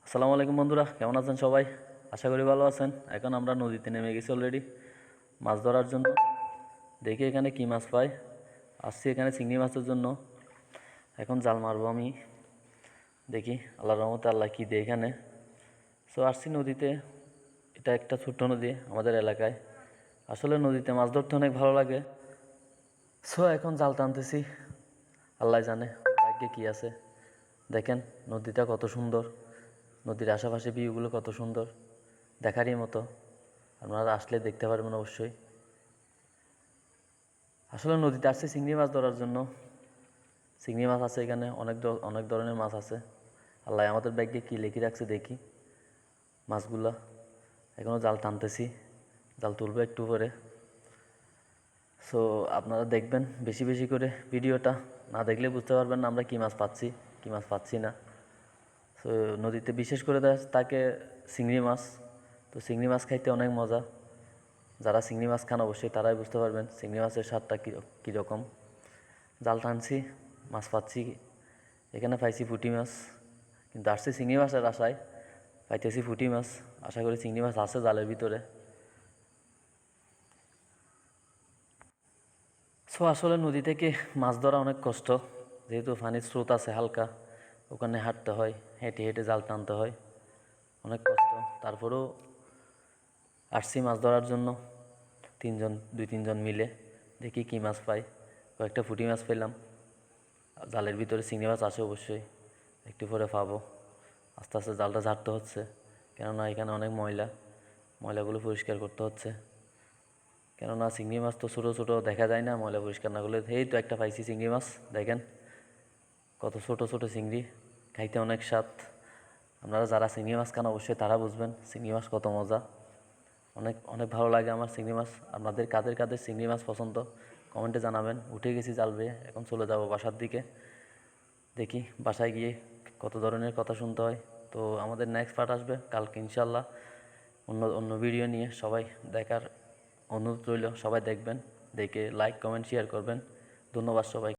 আসসালামু আলাইকুম বন্ধুরা, কেমন আছেন সবাই? আশা করি ভালো আছেন। এখন আমরা নদীতে নেমে গেছি অলরেডি মাছ ধরার জন্য। দেখি এখানে কি মাছ পাই। আসছি এখানে চিংড়ি মাছের জন্য। এখন জাল মারবো আমি। দেখি আল্লাহর রহমতে আল্লাহ কী দেয় এখানে। আসছি নদীতে। এটা একটা ছোট্ট নদী আমাদের এলাকায়। আসলে নদীতে মাছ ধরতে অনেক ভালো লাগে। এখন জাল টানতেছি। আল্লাহ জানে ভাগ্যে কী আছে। দেখেন নদীটা কত সুন্দর, নদীর আশেপাশে ভিউগুলো কত সুন্দর, দেখারই মতো। আপনারা আসলে দেখতে পারবেন অবশ্যই। আসলে নদীতে আসছে চিংড়ি মাছ ধরার জন্য। চিংড়ি মাছ আছে এখানে, অনেক ধরনের মাছ আছে। আল্লাহ আমাদের ব্যাগে কী লিখে রাখছে দেখি মাছগুলা। এখনও জাল টানতেছি, জাল তুলবো একটু পরে। আপনারা দেখবেন বেশি বেশি করে ভিডিওটা, না দেখলে বুঝতে পারবেন না আমরা কী মাছ পাচ্ছি কী মাছ পাচ্ছি না। নদীতে বিশেষ করে থাকে চিংড়ি মাছ। চিংড়ি মাছ খাইতে অনেক মজা। যারা চিংড়ি মাছ খান অবশ্যই তারাই বুঝতে পারবেন চিংড়ি মাছের স্বাদটা কীরকম। জাল টানছি, মাছ পাচ্ছি। এখানে পাইছি পুঁটি মাছ, কিন্তু আসছে চিংড়ি মাছের আশায়, পাইতেছি পুঁটি মাছ। আশা করি চিংড়ি মাছ আছে জালের ভিতরে। আসলে নদী থেকে মাছ ধরা অনেক কষ্ট, যেহেতু পানির স্রোত আছে হালকা, ওখানে হাঁটতে হয়, হেঁটে হেঁটে জাল টানতে হয়, অনেক কষ্ট। তারপরেও আসছি মাছ ধরার জন্য দুই তিনজন মিলে। দেখি কী মাছ পাই। কয়েকটা পুঁটি মাছ পেলাম। জালের ভিতরে চিংড়ি মাছ আছে অবশ্যই, একটু পরে পাবো। আস্তে আস্তে জালটা ঝাড়তে হচ্ছে, কেননা এখানে অনেক ময়লাগুলো পরিষ্কার করতে হচ্ছে। কেননা চিংড়ি মাছ তো ছোটো ছোটো দেখা যায় না, ময়লা পরিষ্কার না করলে। এই তো একটা পাইছি চিংড়ি মাছ, দেখেন কত ছোট ছোট চিংড়ি, খাইতে অনেক স্বাদ। আপনারা যারা চিংড়ি মাছ খান অবশ্যই তারা বুঝবেন চিংড়ি মাছ কত মজা। অনেক অনেক ভালো লাগে আমার চিংড়ি মাছ। আপনাদের কাদের কাদের চিংড়ি মাছ পছন্দ কমেন্টে জানাবেন। উঠে গেছি জাল বেয়ে, এখন চলে যাব বাসার দিকে। দেখি বাসায় গিয়ে কত ধরনের কথা শুনতে হয়। আমাদের নেক্সট পার্ট আসবে কালকে ইনশাল্লাহ, অন্য অন্য ভিডিও নিয়ে। সবাই দেখার অনুরোধ রইল, সবাই দেখবেন, দেখে লাইক কমেন্ট শেয়ার করবেন। ধন্যবাদ সবাই।